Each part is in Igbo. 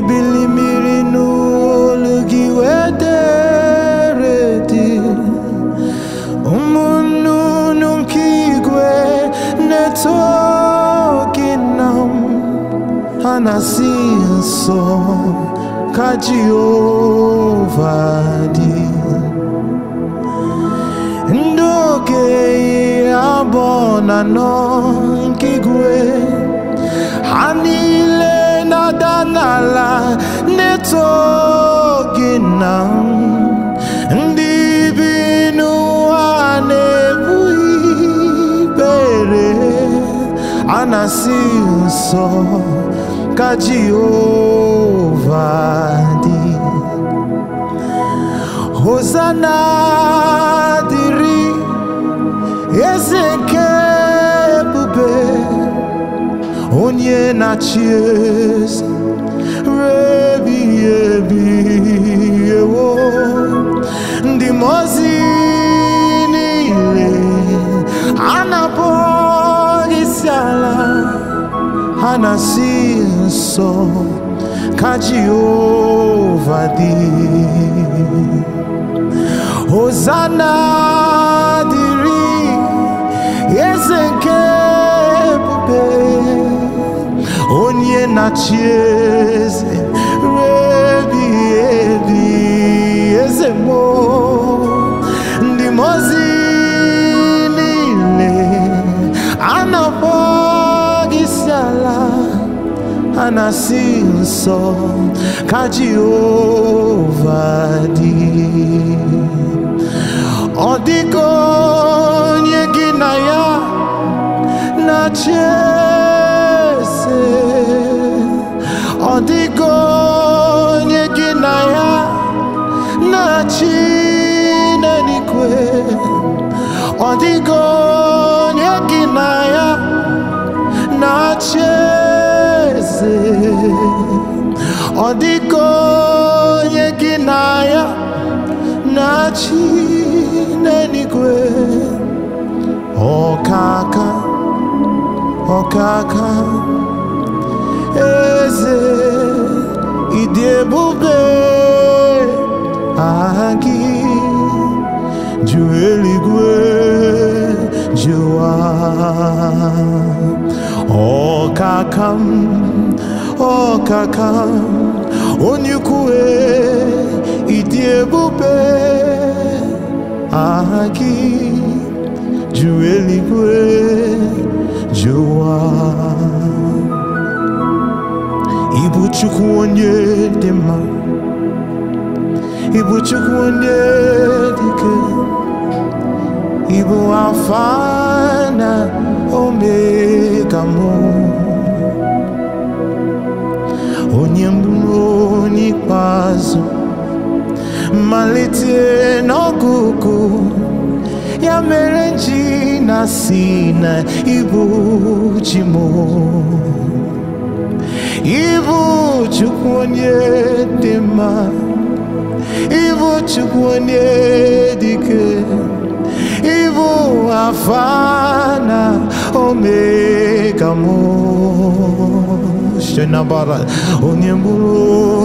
ibilimiri n'olu gị wederedi ụmụnnụnụ nke igwe na-eto gị na ha na-asị nsọ ka Jehova dị. Ndị okenye abụọ na anọ nke igwe ha niile na-ada n'ala na-eto gị na ndị bi n'ụwa na-ebu ikpere a na-asị nsọ ka Jehova dị. Hosanna Diri eze nke ebube onye na-achị eze ebighị ebi ewo. Ndị mmụọ ozi niile a na-akpọ gị isi ala ha na-asị nsọ ka Jehova dị. Hosanna Diri eze nke ebube onye na-achị eze ebighị ebi eze mo. Ndị mmụọ ozi niile a na-akpọ gị isi ala ha na-asị nsọ ka Jehova dị. Ọ dịghị onye gị na ya na-achị eze, ọ dịghị onye gị na ya na-achị n'eluigwe, ọ dịghị onye gị na ya na-achị eze, ọ dịghị onye gị na ya na-achị n'eluigwe. Ọkaka ọkaka eze ịdị ebube aha gị ju eluigwe jụwa. Ọkaka m ọkaka onye ukwu ịdị ebube aha gị ju eluigwe jụwa. Ịbụ Chukwu onye dị mma, ịbụ Chukwu onye dị ike, ịbụ Alfa na Omega mụ, onye mbụ onye ikpeazụ, mmalite n'ọgụgụ ya mere nji na-asị na ịbụ chi m. Ịbụ Chukwu onye dị mma, ịbụ Chukwu onye dị ike, ịbụ Alfa na Omega m. Onye mbụ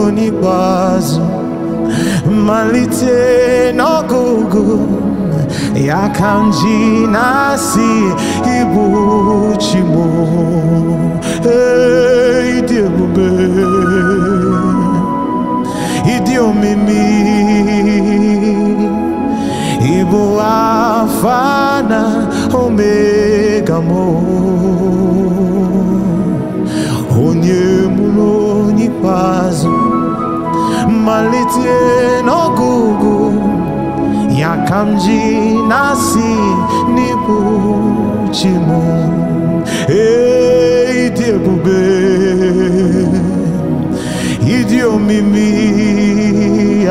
onye ikpeazụ, mmalite n'ọgụgụ ya ka m ji na-asị ịbụ chi m. Ịdị ebube, ịdị omimi, ịbụ Alfa na Omega m. Onye mụrụ onye ikpeazụ, mmalite n'ọgụgụ ya ka m ji na-asị n'ịbụ chi m. Ịdị ebube, ịdị omimi,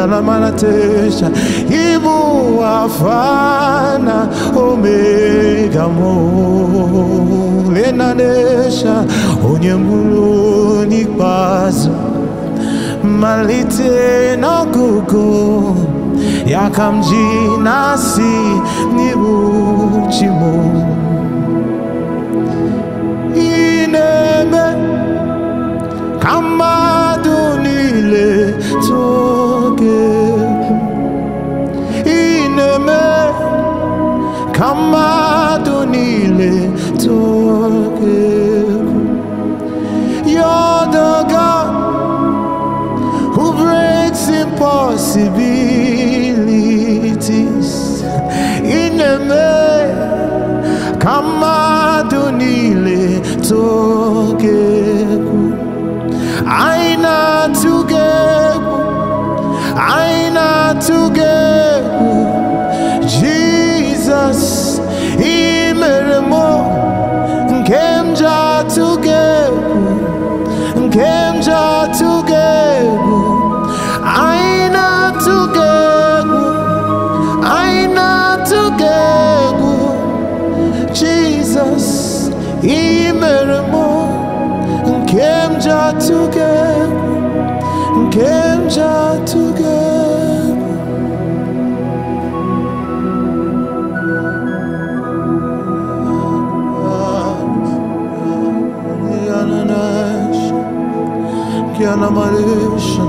alamanatesha ịbụ Alfa na Omega m. Lenanesha onye mụrụ onye ikpeazụ, mmalite n'ọgụgụ ya ka m ji na-asị n'ịbụ chi m. Ị na-eme ka mmadụ niile niile toge ineme ka mmadụ niile toge. You're the God who breaks impossibilities. Ineme ka mmadụ niile toge. Aina together, Jesus, imeremo, nkemja together, aina together, Jesus, imeremo, nkemja together. Kiana Marisha